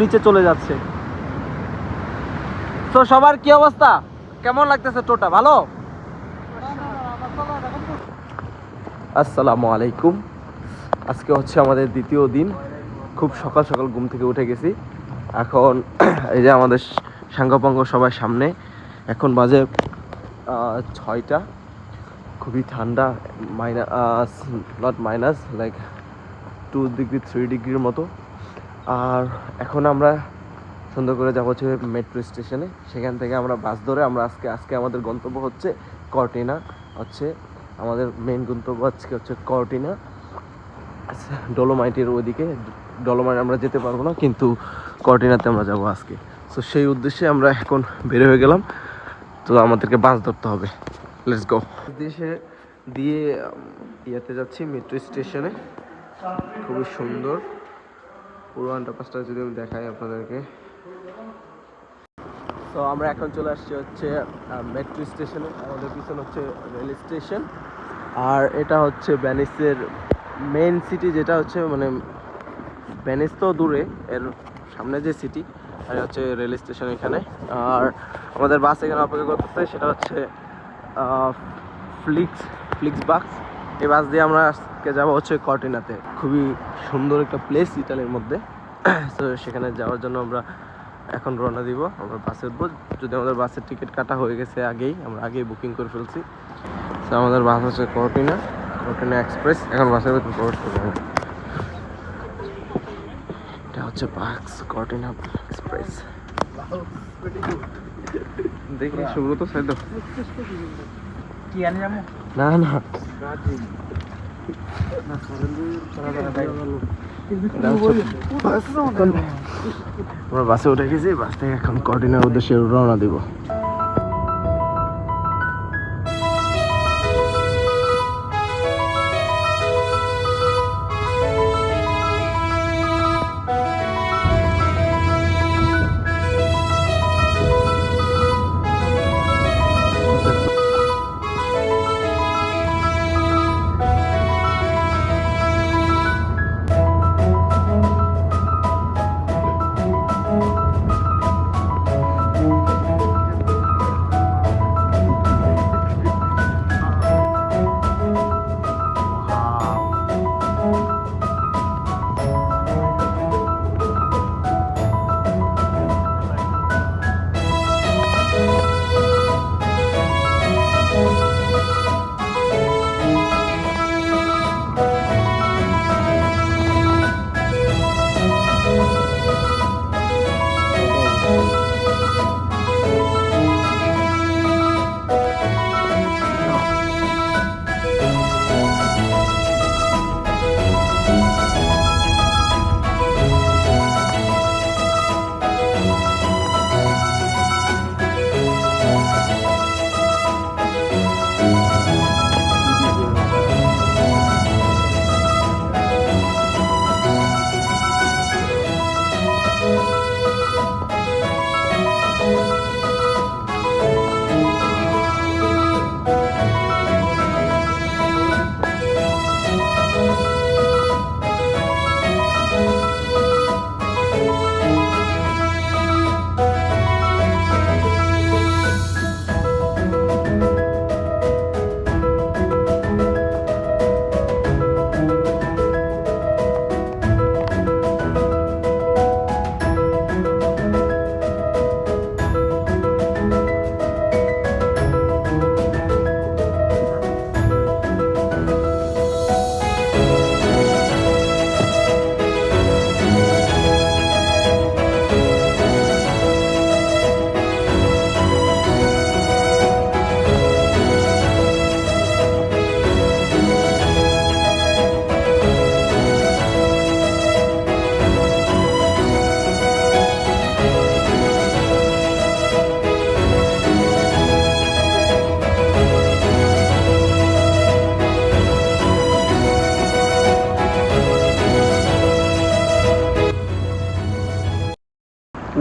নিচে চলে যাচ্ছে। তো সবার কি অবস্থা, কেমন লাগতেছে? টোটা ভালো? আসসালামু আলাইকুম। আজকে হচ্ছে আমাদের দ্বিতীয় দিন। খুব সকাল সকাল ঘুম থেকে উঠে গেছি। এখন এই যে আমাদের সাঙ্গপাঙ্গ সবার সামনে, এখন বাজে 6টা। খুবই ঠান্ডা, minus not minus, like 2 degree 3 ডিগ্রির মতো। আর এখন আমরা সুন্দর করে যাবো হচ্ছে মেট্রো স্টেশনে। সেখান থেকে আমরা বাস ধরে আমরা আজকে আমাদের গন্তব্য হচ্ছে কর্টিনা। হচ্ছে আমাদের মেন গন্তব্য আজকে হচ্ছে কর্টিনা, ডলোমাইটের ওইদিকে। ডলোমাইট আমরা যেতে পারবো না, কিন্তু কর্টিনাতে আমরা যাবো আজকে। সো সেই উদ্দেশ্যে আমরা এখন বের হয়ে গেলাম। তো আমাদেরকে বাস ধরতে হবে। Let's go. দেশে দিয়ে ইয়াতে যাচ্ছি মেট্রো স্টেশনে। খুবই সুন্দর পুরো আন্ডারপাসটা যদি আমি দেখাই আপনাদেরকে। তো আমরা এখন চলে আসছি হচ্ছে মেট্রো স্টেশনে। আমাদের পিছনে হচ্ছে রেল স্টেশন, আর এটা হচ্ছে ভেনিসের মেন সিটি, যেটা হচ্ছে মানে ভেনিস তো দূরে, এর সামনে যে সিটি, আর হচ্ছে রেল স্টেশন এখানে। আর আমাদের বাস এখানে অপেক্ষা করতেছে, সেটা হচ্ছে ফ্লিক্স বাস। এই বাস দিয়ে আমরা আজকে যাবো হচ্ছে কর্টিনাতে। খুবই সুন্দর একটা প্লেস ইতালির মধ্যে। তো সেখানে যাওয়ার জন্য আমরা এখন রওনা দিব। আমরা বাসে উঠবো, যদি আমাদের বাসের টিকিট কাটা হয়ে গেছে আগেই, আমরা আগেই বুকিং করে ফেলছি। তো আমাদের বাস হচ্ছে কর্টিনা এক্সপ্রেস। এখন বাসের ভিতরে প্রবেশ করবো। এটা হচ্ছে বাস কর্টিনা এক্সপ্রেস। দেখি সুব্রত সাইড কি আনে যাবো না না আমরা বাসে উঠে গেছি। বাস থেকে এখন কর্টিনার উদ্দেশ্যে রওনা দিব।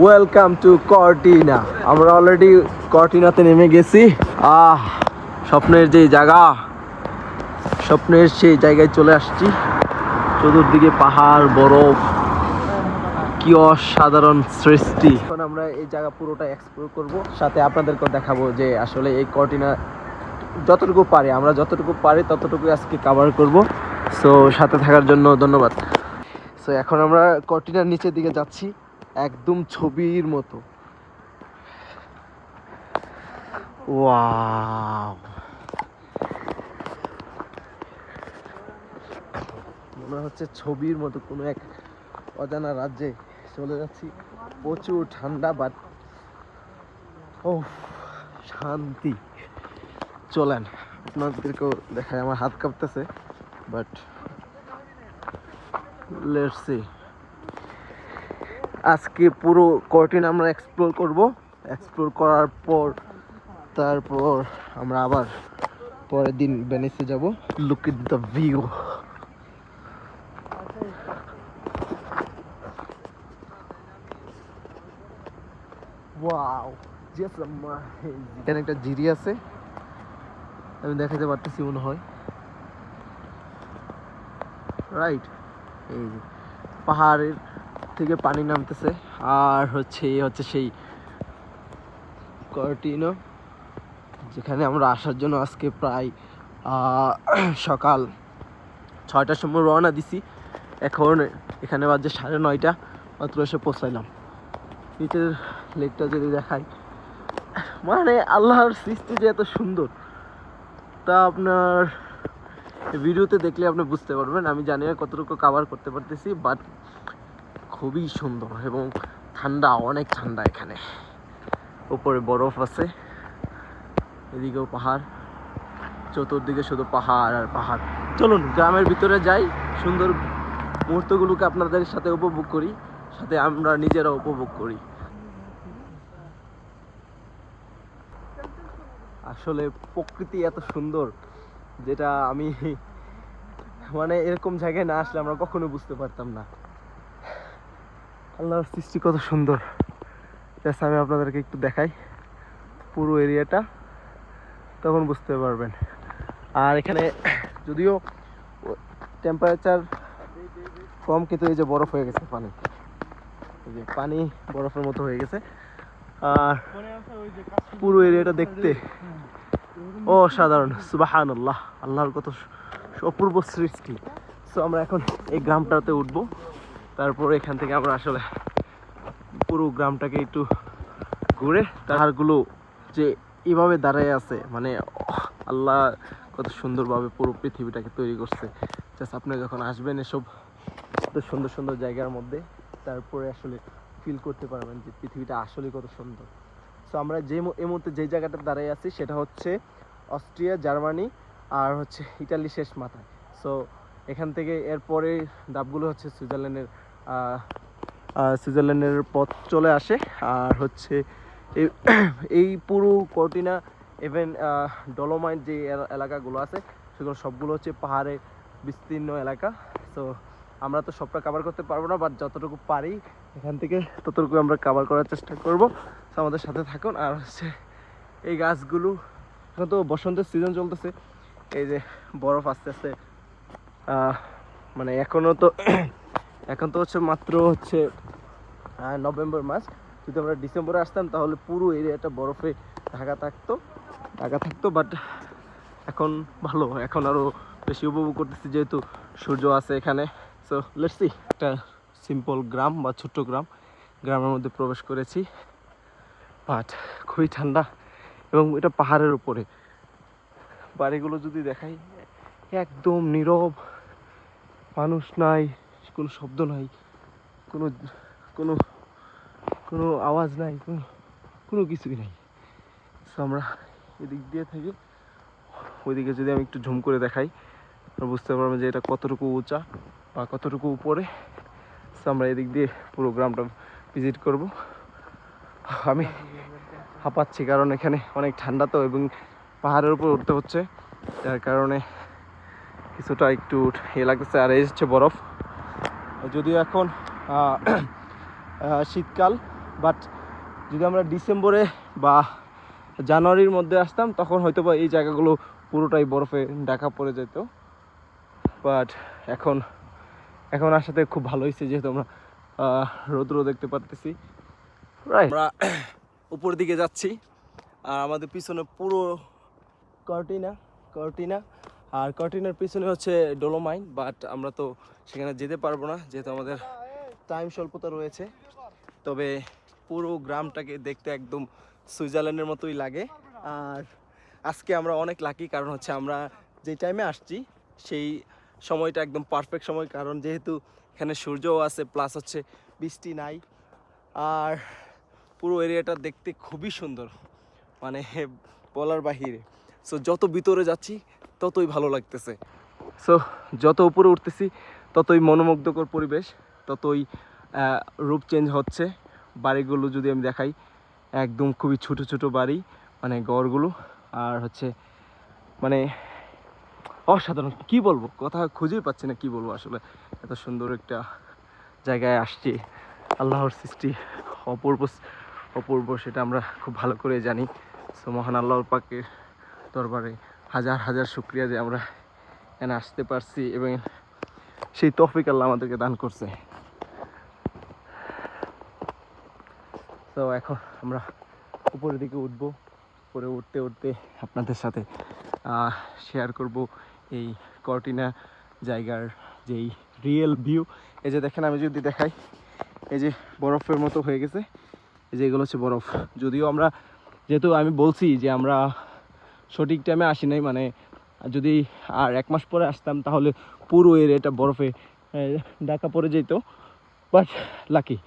Welcome to Cortina. আমরা অলরেডি কর্টিনাতে নেমে গেছি। স্বপ্নের যে জায়গা, স্বপ্নের সেই জায়গায় চলে আসছি। চতুর্দিকে পাহাড়, বরফ, কি অসাধারণ সৃষ্টি। এখন আমরা এই জায়গা পুরোটা এক্সপ্লোর করব, সাথে আপনাদেরকেও দেখাবো যে আসলে এই কর্টিনা যতটুকু পারি, আমরা যতটুকু পারি ততটুকু আজকে কভার করব। সো সাথে থাকার জন্য ধন্যবাদ। সো এখন আমরা কর্টিনার নিচের দিকে যাচ্ছি, একদম ছবির মতো। ওয়াও, মনে হচ্ছে ছবির মতো কোনো এক অজানা রাজ্যে চলে যাচ্ছি। প্রচুর ঠান্ডা, বাট ও শান্তি। চলেন আপনাদেরকেও দেখায়, আমার হাত কাঁপতেছে, বাট লেটস সি। আজকে পুরো কর্টিনা আমরা এক্সপ্লোর করব। এক্সপ্লোর করার পর তারপর আমরা আবার পরের দিন ভেনিসে যাব। Look at the view. Wow, just amazing. এখানে একটা জিরি আছে, আমি দেখাতে পারতেছি মনে হয়, রাইট? এই যে পাহাড়ের থেকে পানি নামতেছে, আর হচ্ছে সেই কর্টিনা, যেখানে আমরা আসার জন্য আজকে প্রায় সকাল 6টার সময় রওনা দিছি। এখন এখানে বাজে 9:30, মাত্র এসে পৌঁছাইলাম। নিচের লেকটা যদি দেখাই, মানে আল্লাহর সৃষ্টি যে এত সুন্দর তা আপনার ভিডিওতে দেখলে আপনি বুঝতে পারবেন। আমি জানি না কতটুকু কভার করতে পারতেছি, বাট খুবই সুন্দর এবং ঠান্ডা, অনেক ঠান্ডা এখানে। উপরে বরফ আছে, এদিকেও পাহাড়, চতুর্দিকে শুধু পাহাড় আর পাহাড়। চলুন গ্রামের ভিতরে যাই, সুন্দর মুহূর্তগুলোকে আপনাদের সাথে উপভোগ করি, সাথে আমরা নিজেরাও উপভোগ করি। আসলে প্রকৃতি এত সুন্দর, যেটা আমি মানে এরকম জায়গায় না আসলে আমরা কখনো বুঝতে পারতাম না। আল্লাহর সৃষ্টি কত সুন্দর। জাস্ট আমি আপনাদেরকে একটু দেখাই পুরো এরিয়াটা, তখন বুঝতে পারবেন। আর এখানে যদিও টেম্পারেচার কম, কিন্তু এই যে বরফ হয়ে গেছে পানি, এই যে পানি বরফের মতো হয়ে গেছে। আর পুরো এরিয়াটা দেখতে অসাধারণ। সুবহানাল্লাহ, আল্লাহর কত অপূর্ব সৃষ্টি। সো আমরা এখন এই গ্রামটাতে উঠবো, তারপর এখান থেকে আমরা আসলে পুরো গ্রামটাকে একটু ঘুরে, পাহাড়গুলো যে এভাবে দাঁড়ায় আছে, মানে আল্লাহ কত সুন্দরভাবে পুরো পৃথিবীটাকে তৈরি করছে। জাস্ট আপনি যখন আসবেন এসব সুন্দর সুন্দর জায়গার মধ্যে, তারপরে আসলে ফিল করতে পারবেন যে পৃথিবীটা আসলে কত সুন্দর। সো আমরা এই মুহূর্তে যে জায়গাটা দাঁড়িয়ে আছি সেটা হচ্ছে অস্ট্রিয়া, জার্মানি আর হচ্ছে ইটালি শেষ মাথায়। সো এখান থেকে এরপরে ধাপগুলো হচ্ছে সুইজারল্যান্ডের পথ চলে আসে। আর হচ্ছে এই পুরো কর্টিনা, ইভেন ডলোমাইট যে এলাকাগুলো আছে সেগুলো সবগুলো হচ্ছে পাহাড়ে বিস্তীর্ণ এলাকা। সো আমরা তো সবটা কভার করতে পারবো না, বাট যতটুকু পারি এখান থেকে ততটুকু আমরা কভার করার চেষ্টা করব। তো আমাদের সাথে থাকুন। আর হচ্ছে এই গাছগুলো, এখন তো বসন্তের সিজন চলতেছে, এই যে বরফ আস্তে আস্তে মানে এখন তো হচ্ছে মাত্র হচ্ছে নভেম্বর মাস। যদি আমরা ডিসেম্বরে আসতাম তাহলে পুরো এরিয়াটা বরফে ঢাকা থাকতো। বাট এখন ভালো, এখন আরও বেশি উপভোগ করতেছি যেহেতু সূর্য আছে এখানে। So let's see. একটা সিম্পল গ্রাম বা ছোট্ট গ্রামের মধ্যে প্রবেশ করেছি, বাট খুবই ঠান্ডা এবং এটা পাহাড়ের উপরে। বাড়িগুলো যদি দেখাই, একদম নীরব, মানুষ নাই, কোনো শব্দ নাই, কোনো কোনো কোনো আওয়াজ নাই, কোনো কিছুই নাই। সো আমরা এদিক দিয়ে থাকি, ওইদিকে যদি আমি একটু ঝুম করে দেখাই বুঝতে পারবেন যে এটা কতটুকু উঁচা বা কতটুকু উপরে। সো আমরা এদিক দিয়ে পুরো গ্রামটা ভিজিট করব। আমি হাঁপাচ্ছি কারণ এখানে অনেক ঠান্ডা তো, এবং পাহাড়ের উপর উঠতে হচ্ছে, যার কারণে কিছুটা একটু লাগতেছে। আর এই হচ্ছে বরফ, যদিও এখন শীতকাল, বাট যদি আমরা ডিসেম্বরে বা জানুয়ারির মধ্যে আসতাম তখন হয়তো বা এই জায়গাগুলো পুরোটাই বরফে ঢাকা পড়ে যেত। বাট এখন আসাতে খুব ভালো হয়েছে, যেহেতু আমরা রৌদ্র দেখতে পারতেছি। আমরা উপরের দিকে যাচ্ছি আর আমাদের পিছনে পুরো কর্টিনা আর কর্টিনার পিছনে হচ্ছে ডোলোমাইন, বাট আমরা তো সেখানে যেতে পারবো না যেহেতু আমাদের টাইম স্বল্পতা রয়েছে। তবে পুরো গ্রামটাকে দেখতে একদম সুইজারল্যান্ডের মতোই লাগে। আর আজকে আমরা অনেক লাকি, কারণ হচ্ছে আমরা যে টাইমে আসছি সেই সময়টা একদম পারফেক্ট সময়, কারণ যেহেতু এখানে সূর্যও আছে প্লাস হচ্ছে বৃষ্টি নাই। আর পুরো এরিয়াটা দেখতে খুবই সুন্দর, মানে বলার বাহিরে। সো যত ভিতরে যাচ্ছি ততই ভালো লাগতেছে। সো যত উপরে উঠতেছি ততই মনোমুগ্ধকর পরিবেশ, ততই রূপ চেঞ্জ হচ্ছে। বাড়িগুলো যদি আমি দেখাই, একদম খুবই ছোট ছোট বাড়ি, মানে ঘরগুলো। আর হচ্ছে মানে অসাধারণ, কি বলবো, কথা খুঁজেই পাচ্ছি না কি বলবো। আসলে এত সুন্দর একটা জায়গায় আসছি, আল্লাহর সৃষ্টি অপূর্ব অপূর্ব, সেটা আমরা খুব ভালো করে জানি। সো মহান আল্লাহর পাকের দরবারে হাজার হাজার শুকরিয়া যে আমরা এখানে আসতে পারছি এবং সেই তৌফিক আল্লাহ আমাদেরকে দান করছে। তো এখন আমরা উপরের দিকে উঠবো, উপরে উঠতে উঠতে আপনাদের সাথে শেয়ার করব এই কর্টিনা জায়গার যেই রিয়েল ভিউ। এই যে দেখেন, আমি যদি দেখাই, এই যে বরফের মতো হয়ে গেছে, এই যে এগুলো হচ্ছে বরফ। যদিও আমরা, যেহেতু আমি বলছি যে আমরা সঠিক টাইমে আসি নাই, মানে যদি আর 1 মাস পরে আসতাম তাহলে পুরো এরিয়াটা বরফে ঢাকা পড়ে যেত। বাট লাকি,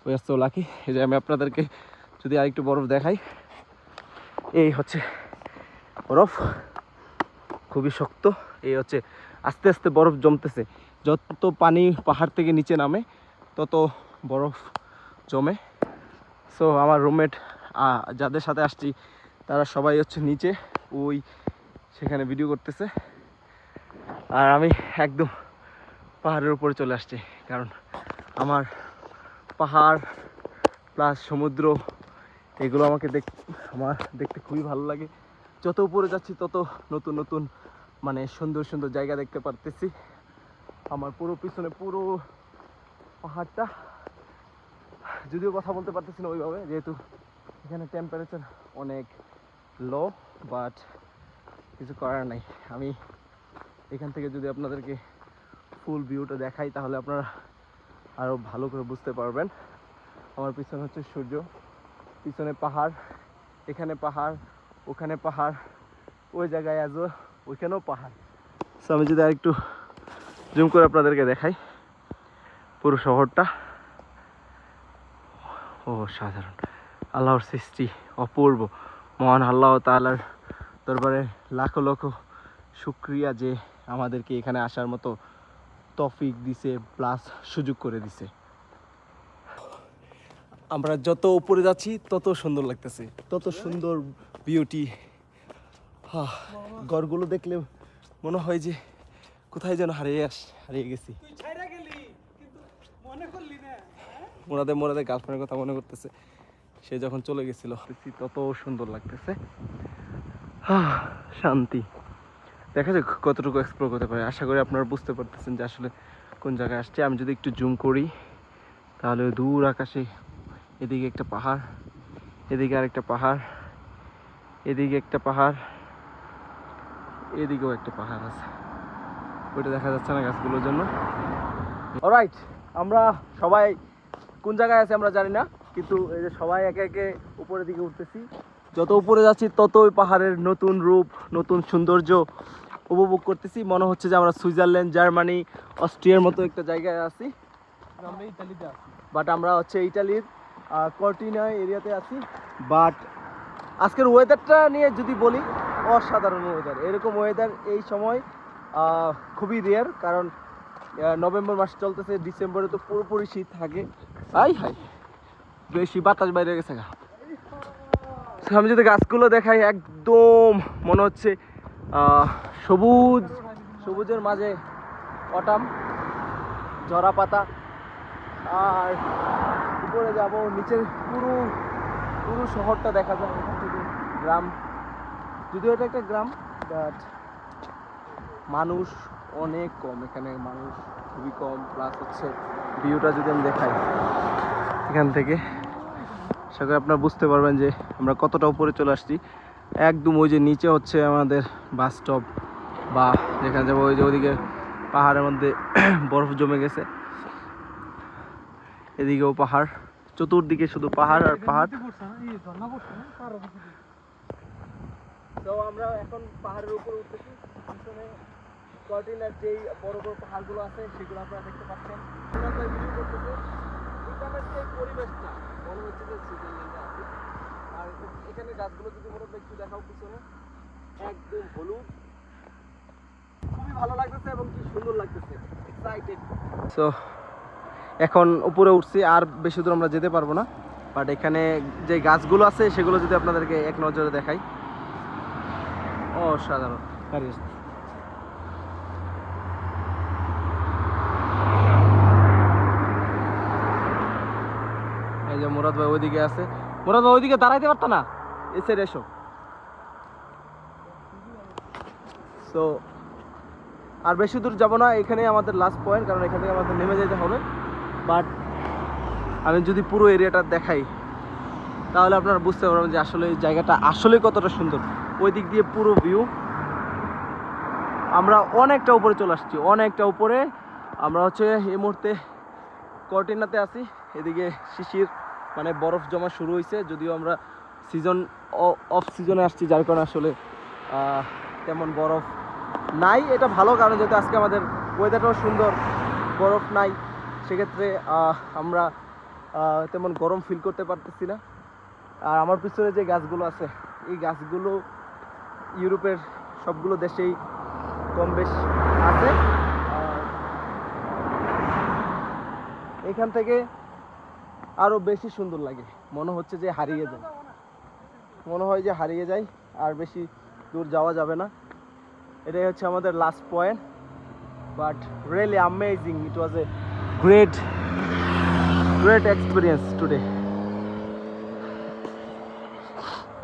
ওই আসতো লাকি। এই যে আমি আপনাদেরকে যদি আরেকটু বরফ দেখাই, এই হচ্ছে বরফ, খুবই শক্ত। এই হচ্ছে আস্তে আস্তে বরফ জমতেছে, যত পানি পাহাড় থেকে নিচে নামে তত বরফ জমে। সো আমার রুমমেট যাদের সাথে আসছি তারা সবাই হচ্ছে নিচে ওই সেখানে ভিডিও করতেছে, আর আমি একদম পাহাড়ের উপরে চলে আসছি, কারণ আমার পাহাড় প্লাস সমুদ্র এগুলো আমার দেখতে খুবই ভালো লাগে। যত উপরে যাচ্ছি তত নতুন নতুন মানে সুন্দর সুন্দর জায়গা দেখতে পারতেছি। আমার পুরো পিছনে পুরো পাহাড়টা, যদিও কথা বলতে পারতেছি না ওইভাবে যেহেতু এখানে টেম্পারেচার অনেক লো, বাট কিছু করার নাই। আমি এখান থেকে যদি আপনাদেরকে ফুল ভিউটা দেখাই তাহলে আপনারা আরও ভালো করে বুঝতে পারবেন। আমার পিছনে হচ্ছে সূর্য, পিছনে পাহাড়, এখানে পাহাড়, ওখানে পাহাড়, ওই জায়গায় আজও ওইখানেও পাহাড়। সো আমি যদি আরেকটু জুম করে আপনাদেরকে দেখাই পুরো শহরটা, ও সাধারণ, আল্লাহর সৃষ্টি অপূর্ব। মহান আল্লাহ তাআলার দরবারে লাখো লাখো শুকরিয়া যে আমাদেরকে এখানে আসার মতো তৌফিক দিছে প্লাস সুযোগ করে দিছে। আমরা যত উপরে যাচ্ছি তত সুন্দর লাগতেছে, তত সুন্দর বিউটি। ঘরগুলো দেখলে মনে হয় যে কোথায় যেন হারিয়ে গেছি। মোরাদের গার্লফ্রেন্ডের কথা মনে করতেছে, সে যখন চলে গেছিল। তত সুন্দর লাগতেছে, শান্তি। দেখা যাক কতটুকু এক্সপ্লোর করতে পারে। আশা করি আপনারা বুঝতে পারতেছেন যে আসলে কোন জায়গায় আসছে। আমি যদি একটু জুম করি তাহলে দূর আকাশে এদিকে একটা পাহাড়, এদিকে আরেকটা পাহাড়, এদিকে একটা পাহাড়, এদিকেও একটা পাহাড় আছে, ওইটা দেখা যাচ্ছে না গাছগুলোর জন্য। অলরাইট, আমরা সবাই কোন জায়গায় আছে আমরা জানি না, কিন্তু এই যে সবাই একে একে উপরের দিকে উঠতেছি। যত উপরে যাচ্ছি ততই পাহাড়ের নতুন রূপ, নতুন সৌন্দর্য উপভোগ করতেছি। মনে হচ্ছে যে আমরা সুইজারল্যান্ড, জার্মানি, অস্ট্রিয়ার মতো একটা জায়গায় আছি। আমরা ইতালিতে আছি। বাট আমরা হচ্ছে ইটালির কর্টিনা এরিয়াতে আছি। বাট আজকের ওয়েদারটা নিয়ে যদি বলি, অসাধারণ ওয়েদার। এরকম ওয়েদার এই সময় খুবই রেয়ার, কারণ নভেম্বর মাস চলতেছে, ডিসেম্বরে তো পুরোপুরি শীত থাকে। হাই বেশি বাতাস বাইরে গেছে গা। আমি যদি গাছগুলো দেখাই, একদম মনে হচ্ছে সবুজের মাঝে অটাম, ঝরা পাতা। আর উপরে যাব, নিচের পুরো শহরটা দেখা যায় এখান থেকে। গ্রাম, যদিও এটা একটা গ্রাম, বাট মানুষ অনেক কম এখানে, মানুষ খুবই কম, প্লাস হচ্ছে ভিউটা যদি আমি দেখাই এখান থেকে, সেখানে আপনারা বুঝতে পারবেন যে আমরা কতটা উপরে চলে আসছি। একদম ওই যে নিচে হচ্ছে আমাদের বাস স্টপ বা যেখানে যাবো, ওই যে ওইদিকে পাহাড়ের মধ্যে বরফ জমে গেছে, এদিকেও পাহাড়, চতুর্দিকে শুধু পাহাড় আর পাহাড়। তো আমরা এখন পাহাড়ের উপরে উঠতেছি, পিছনে কর্টিনার যেই বড় বড় পাহাড়গুলো আছে সেগুলো আপনারা দেখতে পাচ্ছেন। ভিডিও করতেছে, এখানের যে পরিবেশটা মনে হচ্ছে যে সুইজারল্যান্ডে আছে। আর এখানে গাছগুলো যদি মনে একটু দেখাও পিছনে, একদম হলুদ, খুবই ভালো লাগতেছে এবং কি সুন্দর লাগতেছে, এক্সাইটেড। সো এখন উপরে উঠছি, আর বেশি দূর আমরা যেতে পারবো না, বাট এখানে যে গাছগুলো আছে সেগুলো যদি আপনাদেরকে এক নজরে দেখাই, অসাধারণ। এই যে মুরাদ ভাই ওইদিকে আছে, মুরাদ ভাই ওইদিকে দাঁড়াইতে পারত না, এই সাইড এসো। সো আর বেশি দূর যাবো না, এখানে আমাদের লাস্ট পয়েন্ট, কারণ এখান থেকে আমাদের নেমে যেতে হবে। বাট আমি যদি পুরো এরিয়াটা দেখাই তাহলে আপনারা বুঝতে পারবেন যে আসলে এই জায়গাটা আসলে কতটা সুন্দর। ওই দিক দিয়ে পুরো ভিউ, আমরা অনেকটা উপরে চলে আসছি, অনেকটা উপরে। আমরা হচ্ছে এই মুহূর্তে কর্টিনাতে আছি, এদিকে শিশির মানে বরফ জমা শুরু হয়েছে, যদিও আমরা সিজন অফ সিজনে আসছি, যার কারণে আসলে তেমন বরফ নাই। এটা ভালো, কারণ যেহেতু আজকে আমাদের ওয়েদারটাও সুন্দর, বরফ নাই, সেক্ষেত্রে আমরা তেমন গরম ফিল করতে পারতেছি না। আর আমার পিছনে যে গাছগুলো আছে, এই গাছগুলো ইউরোপের সবগুলো দেশেই কম বেশ আছে। এখান থেকে আরো বেশি সুন্দর লাগে, মনে হচ্ছে যে হারিয়ে যায়, মনে হয় যে হারিয়ে যায়, আর বেশি দূর যাওয়া যাবে না। এটাই হচ্ছে আমাদের last point, but really amazing, it was a great experience today.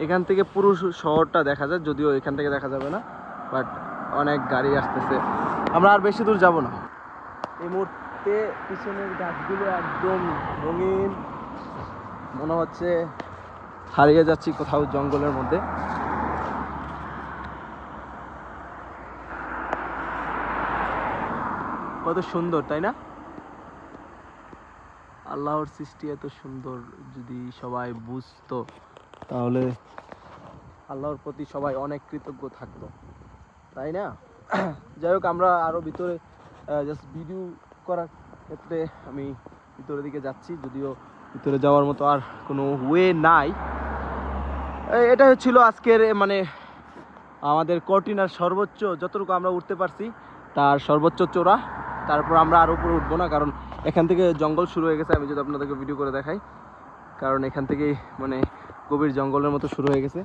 এখান থেকে পুরো শহরটা দেখা যায়, যদিও এখান থেকে দেখা যাবে না, বাট অনেক গাড়ি আসতেছে, আমরা আর বেশি দূর যাব না। এই মুহূর্তে পিছনের গাছগুলো একদম রঙিন, মনে হচ্ছে হারিয়ে যাচ্ছি কোথাও জঙ্গলের মধ্যে। কত সুন্দর, তাই না? আল্লাহর সৃষ্টি এত সুন্দর, যদি সবাই বুঝতো তাহলে আল্লাহর প্রতি সবাই অনেক কৃতজ্ঞ থাকতো, তাই না? যাই হোক, আমরা আরও ভিতরে জাস্ট ভিডিও করার ক্ষেত্রে আমি ভিতরের দিকে যাচ্ছি, যদিও ভিতরে যাওয়ার মতো আর কোনো ওয়ে নাই। এটা ছিল আজকের মানে আমাদের কর্টিনার সর্বোচ্চ, যতটুকু আমরা উঠতে পারছি তার সর্বোচ্চ চূড়া। তারপর আমরা আর উপরে উঠবো না, কারণ এখান থেকে জঙ্গল শুরু হয়ে গেছে। আমি যদি আপনাদেরকে ভিডিও করে দেখাই, কারণ এখান থেকেই মানে গভীর জঙ্গলের মতো শুরু হয়ে গেছে,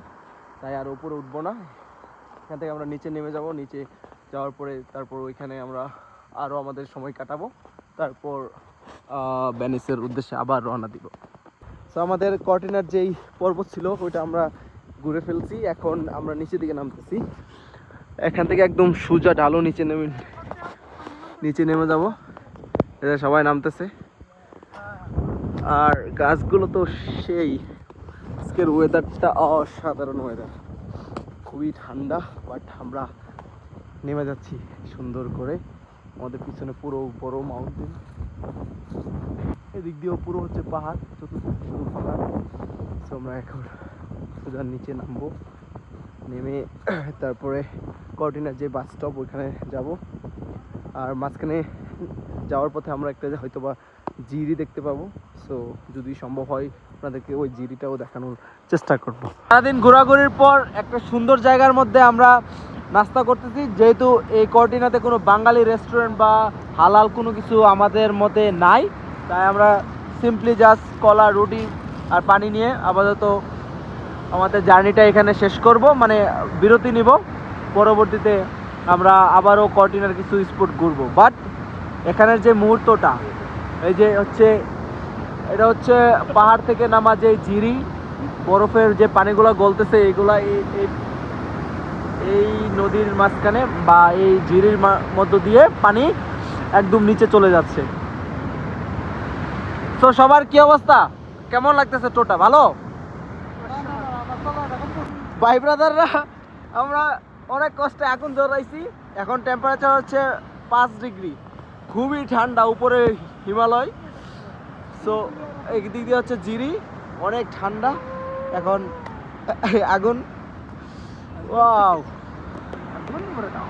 তাই আর উপরে উঠবো না। এখান থেকে আমরা নিচে নেমে যাব, নিচে যাওয়ার পরে তারপর ওইখানে আমরা আরও আমাদের সময় কাটাবো, তারপর ভেনিসের উদ্দেশ্যে আবার রওনা দিব। সো আমাদের কর্টিনার যেই পর্বত ছিল ওইটা আমরা ঘুরে ফেলছি, এখন আমরা নিচের দিকে নামতেছি। এখান থেকে একদম সোজা ঢালো নিচে নেমে যাব, এটা সবাই নামতেছে। আর গাছগুলো তো সেই, আজকের ওয়েদারটা অসাধারণ ওয়েদার, খুবই ঠান্ডা, বাট আমরা নেমে যাচ্ছি সুন্দর করে। আমাদের পিছনে পুরো বড় মাউন্টেন, এদিক দিয়েও পুরো হচ্ছে পাহাড়, চতুর্দিকে শুধু পাহাড়। তো আমরা এখন সোজা নিচে নামবো, নেমে তারপরে কর্টিনার যে বাস স্টপ ওইখানে যাব। আর মাঝখানে যাওয়ার পথে আমরা একটা হয়তো বা জিরি দেখতে পাবো, সো যদি সম্ভব হয় আপনাদেরকে ওই জিরিটাও দেখানোর চেষ্টা করব। সারাদিন ঘোরাঘুরির পর একটা সুন্দর জায়গার মধ্যে আমরা নাস্তা করতেছি, যেহেতু এই কর্টিনাতে কোনো বাঙালি রেস্টুরেন্ট বা হালাল কোনো কিছু আমাদের মতে নাই, তাই আমরা সিম্পলি জাস্ট কলা, রুটি আর পানি নিয়ে আপাতত আমাদের জার্নিটা এখানে শেষ করব, মানে বিরতি নিব। পরবর্তীতে আমরা আবারও কর্টিনার কিছু স্পট ঘুরবো। বাট এখানের যে মুহূর্তটা, এই যে হচ্ছে এটা হচ্ছে পাহাড় থেকে নামা যে জিরি, বরফের যে পানিগুলো গলতেছে, এইগুলা এই নদীর মাঝখানে বা এই জিরির মধ্য দিয়ে পানি একদম নিচে চলে যাচ্ছে। তো সবার কি অবস্থা, কেমন লাগতেছে টোটা? ভালো ভাই ব্রাদাররা, আমরা অনেক কষ্টে আগুন জ্বলাইছি। এখন টেম্পারেচার হচ্ছে 5 ডিগ্রি, খুবই ঠান্ডা, উপরে হিমালয়। সো এই দিক দিয়ে হচ্ছে জিরি, অনেক ঠান্ডা। এখন আগুন, ওয়াও, আগুন করে দাও।